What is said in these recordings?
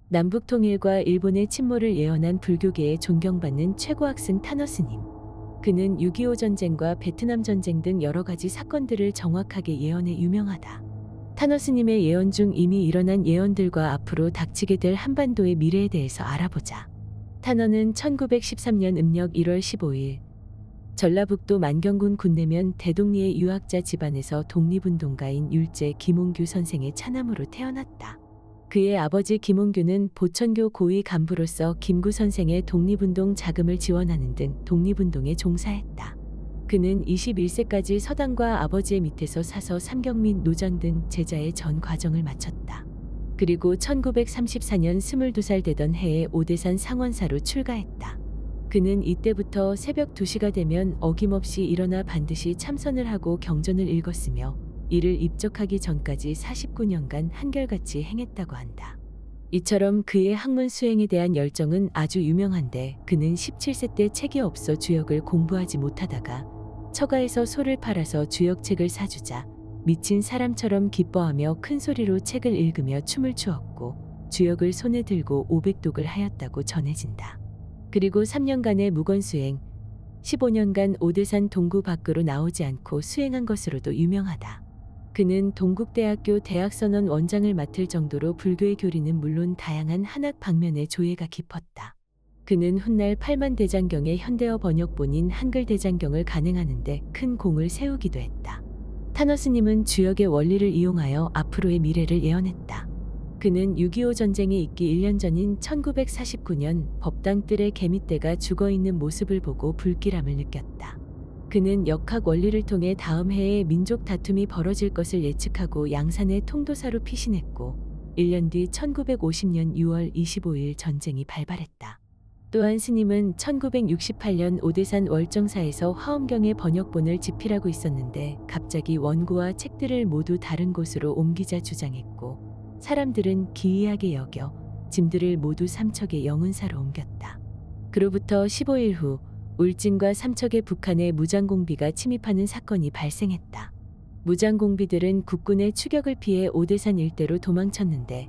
남북 통일과 일본의 침몰을 예언한 불교계에 존경받는 최고학승 타너스님. 그는 6.25 전쟁과 베트남 전쟁 등 여러 가지 사건들을 정확하게 예언해 유명하다. 타너스님의 예언 중 이미 일어난 예언들과 앞으로 닥치게 될 한반도의 미래에 대해서 알아보자. 타너는 1913년 음력 1월 15일 전라북도 만경군 군내면 대동리의 유학자 집안에서 독립운동가인 율제 김홍규 선생의 차남으로 태어났다. 그의 아버지 김홍규는 보천교 고위 간부로서 김구 선생의 독립운동 자금을 지원하는 등 독립운동에 종사했다. 그는 21세까지 서당과 아버지의 밑에서 사서 삼경 및 노장 등 제자의 전 과정을 마쳤다. 그리고 1934년 22살 되던 해에 오대산 상원사로 출가했다. 그는 이때부터 새벽 2시가 되면 어김없이 일어나 반드시 참선을 하고 경전을 읽었으며 이를 입적하기 전까지 49년간 한결같이 행했다고 한다. 이처럼 그의 학문 수행에 대한 열정은 아주 유명한데 그는 17세 때 책이 없어 주역을 공부하지 못하다가 처가에서 소를 팔아서 주역책을 사주자 미친 사람처럼 기뻐하며 큰 소리로 책을 읽으며 춤을 추었고 주역을 손에 들고 500독을 하였다고 전해진다. 그리고 3년간의 무건수행, 15년간 오대산 동구 밖으로 나오지 않고 수행한 것으로도 유명하다. 그는 동국대학교 대학선원 원장을 맡을 정도로 불교의 교리는 물론 다양한 한학 방면의 조예가 깊었다. 그는 훗날 8만 대장경의 현대어 번역본인 한글 대장경을 간행하는데 큰 공을 세우기도 했다. 타너스님은 주역의 원리를 이용하여 앞으로의 미래를 예언했다. 그는 6.25 전쟁이 있기 1년 전인 1949년 법당 뜰에 개미떼가 죽어있는 모습을 보고 불길함을 느꼈다. 그는 역학 원리를 통해 다음 해에 민족 다툼이 벌어질 것을 예측하고 양산의 통도사로 피신했고 1년 뒤 1950년 6월 25일 전쟁이 발발했다. 또한 스님은 1968년 오대산 월정사에서 화엄경의 번역본을 집필하고 있었는데 갑자기 원고와 책들을 모두 다른 곳으로 옮기자 주장했고 사람들은 기이하게 여겨 짐들을 모두 삼척의 영운사로 옮겼다. 그로부터 15일 후 울진과 삼척의 북한의 무장공비가 침입하는 사건이 발생했다. 무장공비들은 국군의 추격을 피해 오대산 일대로 도망쳤는데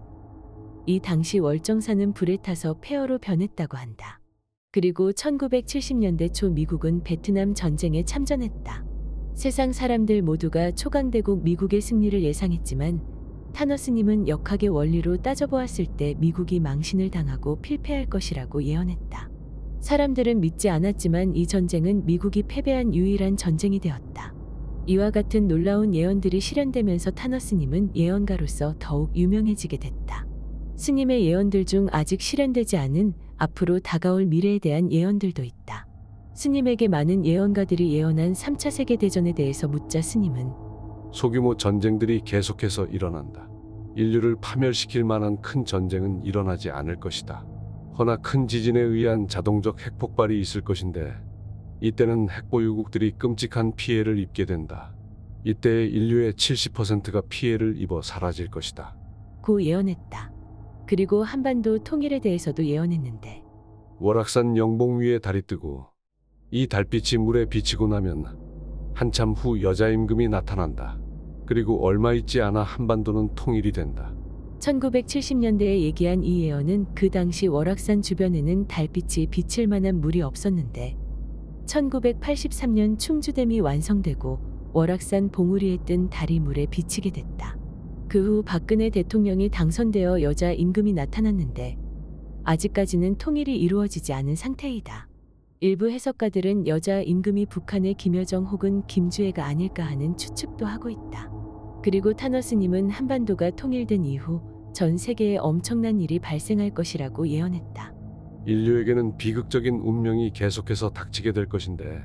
이 당시 월정사는 불에 타서 폐허로 변했다고 한다. 그리고 1970년대 초 미국은 베트남 전쟁에 참전했다. 세상 사람들 모두가 초강대국 미국의 승리를 예상했지만 타너스님은 역학의 원리로 따져보았을 때 미국이 망신을 당하고 필패할 것이라고 예언했다. 사람들은 믿지 않았지만 이 전쟁은 미국이 패배한 유일한 전쟁이 되었다. 이와 같은 놀라운 예언들이 실현되면서 타너스님은 예언가로서 더욱 유명해지게 됐다. 스님의 예언들 중 아직 실현되지 않은 앞으로 다가올 미래에 대한 예언들도 있다. 스님에게 많은 예언가들이 예언한 3차 세계대전에 대해서 묻자 스님은 소규모 전쟁들이 계속해서 일어난다. 인류를 파멸시킬 만한 큰 전쟁은 일어나지 않을 것이다. 허나 큰 지진에 의한 자동적 핵폭발이 있을 것인데 이때는 핵보유국들이 끔찍한 피해를 입게 된다. 이때 인류의 70%가 피해를 입어 사라질 것이다. 고 예언했다. 그리고 한반도 통일에 대해서도 예언했는데 월악산 영봉 위에 달이 뜨고 이 달빛이 물에 비치고 나면 한참 후 여자 임금이 나타난다. 그리고 얼마 있지 않아 한반도는 통일이 된다. 1970년대에 얘기한 이 예언은 그 당시 월악산 주변에는 달빛이 비칠 만한 물이 없었는데 1983년 충주댐이 완성되고 월악산 봉우리에 뜬 달이 물에 비치게 됐다. 그 후 박근혜 대통령이 당선되어 여자 임금이 나타났는데 아직까지는 통일이 이루어지지 않은 상태이다. 일부 해석가들은 여자 임금이 북한의 김여정 혹은 김주애가 아닐까 하는 추측도 하고 있다. 그리고 타너스님은 한반도가 통일된 이후 전 세계에 엄청난 일이 발생할 것이라고 예언했다. 인류에게는 비극적인 운명이 계속해서 닥치게 될 것인데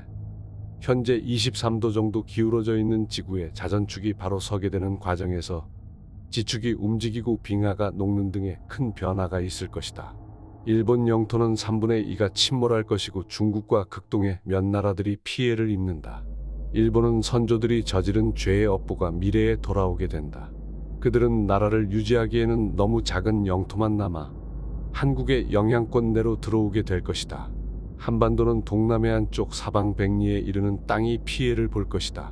현재 23도 정도 기울어져 있는 지구에 자전축이 바로 서게 되는 과정에서 지축이 움직이고 빙하가 녹는 등의 큰 변화가 있을 것이다. 일본 영토는 3분의 2가 침몰할 것이고 중국과 극동의 몇 나라들이 피해를 입는다. 일본은 선조들이 저지른 죄의 업보가 미래에 돌아오게 된다. 그들은 나라를 유지하기에는 너무 작은 영토만 남아 한국의 영향권 내로 들어오게 될 것이다. 한반도는 동남해안 쪽 사방 백리에 이르는 땅이 피해를 볼 것이다.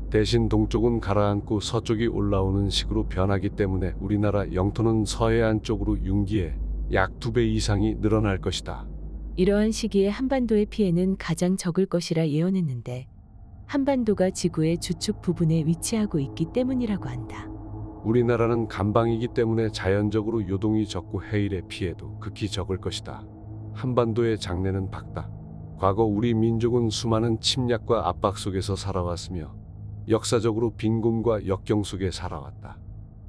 대신 동쪽은 가라앉고 서쪽이 올라오는 식으로 변하기 때문에 우리나라 영토는 서해안 쪽으로 융기해 약 2배 이상이 늘어날 것이다. 이러한 시기에 한반도의 피해는 가장 적을 것이라 예언했는데 한반도가 지구의 주축 부분에 위치하고 있기 때문이라고 한다. 우리나라는 간방이기 때문에 자연적으로 요동이 적고 해일의 피해도 극히 적을 것이다. 한반도의 장래는 밝다. 과거 우리 민족은 수많은 침략과 압박 속에서 살아왔으며 역사적으로 빈곤과 역경 속에 살아왔다.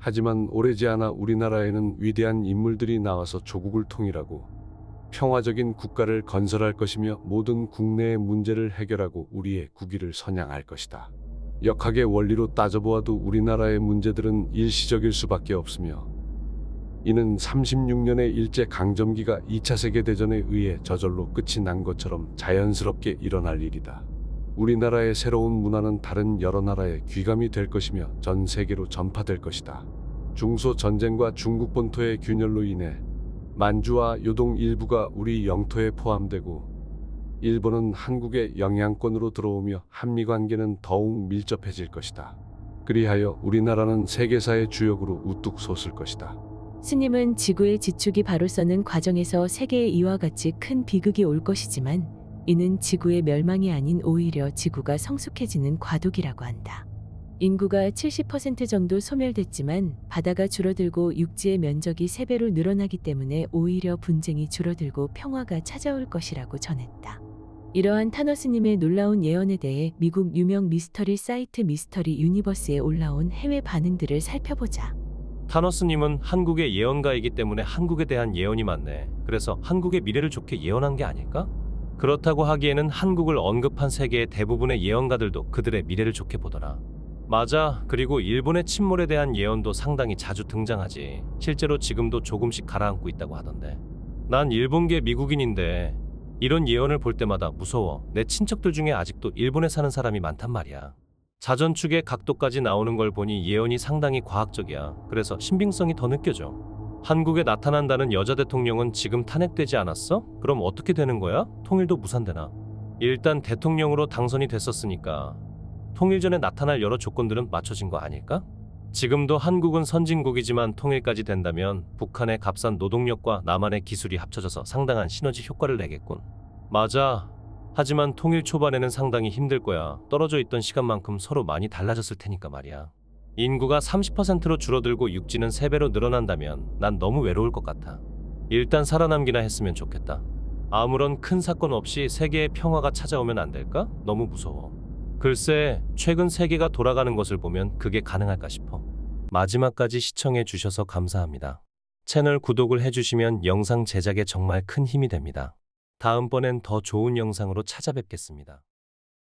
하지만 오래지 않아 우리나라에는 위대한 인물들이 나와서 조국을 통일하고 평화적인 국가를 건설할 것이며 모든 국내의 문제를 해결하고 우리의 국위를 선양할 것이다. 역학의 원리로 따져보아도 우리나라의 문제들은 일시적일 수밖에 없으며 이는 36년의 일제강점기가 2차 세계대전에 의해 저절로 끝이 난 것처럼 자연스럽게 일어날 일이다. 우리나라의 새로운 문화는 다른 여러 나라의 귀감이 될 것이며 전 세계로 전파될 것이다. 중소전쟁과 중국 본토의 균열로 인해 만주와 요동 일부가 우리 영토에 포함되고 일본은 한국의 영향권으로 들어오며 한미관계는 더욱 밀접해질 것이다. 그리하여 우리나라는 세계사의 주역으로 우뚝 솟을 것이다. 스님은 지구의 지축이 바로 서는 과정에서 세계에 이와 같이 큰 비극이 올 것이지만 이는 지구의 멸망이 아닌 오히려 지구가 성숙해지는 과도기라고 한다. 인구가 70% 정도 소멸됐지만 바다가 줄어들고 육지의 면적이 3배로 늘어나기 때문에 오히려 분쟁이 줄어들고 평화가 찾아올 것이라고 전했다. 이러한 타너스님의 놀라운 예언에 대해 미국 유명 미스터리 사이트 미스터리 유니버스에 올라온 해외 반응들을 살펴보자. 타너스님은 한국의 예언가이기 때문에 한국에 대한 예언이 많네. 그래서 한국의 미래를 좋게 예언한 게 아닐까? 그렇다고 하기에는 한국을 언급한 세계의 대부분의 예언가들도 그들의 미래를 좋게 보더라. 맞아. 그리고 일본의 침몰에 대한 예언도 상당히 자주 등장하지. 실제로 지금도 조금씩 가라앉고 있다고 하던데. 난 일본계 미국인인데 이런 예언을 볼 때마다 무서워. 내 친척들 중에 아직도 일본에 사는 사람이 많단 말이야. 자전축의 각도까지 나오는 걸 보니 예언이 상당히 과학적이야. 그래서 신빙성이 더 느껴져. 한국에 나타난다는 여자 대통령은 지금 탄핵되지 않았어? 그럼 어떻게 되는 거야? 통일도 무산되나? 일단 대통령으로 당선이 됐었으니까 통일 전에 나타날 여러 조건들은 맞춰진 거 아닐까? 지금도 한국은 선진국이지만 통일까지 된다면 북한의 값싼 노동력과 남한의 기술이 합쳐져서 상당한 시너지 효과를 내겠군. 맞아. 하지만 통일 초반에는 상당히 힘들 거야. 떨어져 있던 시간만큼 서로 많이 달라졌을 테니까 말이야. 인구가 30%로 줄어들고 육지는 3배로 늘어난다면 난 너무 외로울 것 같아. 일단 살아남기나 했으면 좋겠다. 아무런 큰 사건 없이 세계의 평화가 찾아오면 안 될까? 너무 무서워. 글쎄, 최근 세계가 돌아가는 것을 보면 그게 가능할까 싶어. 마지막까지 시청해 주셔서 감사합니다. 채널 구독을 해주시면 영상 제작에 정말 큰 힘이 됩니다. 다음번엔 더 좋은 영상으로 찾아뵙겠습니다.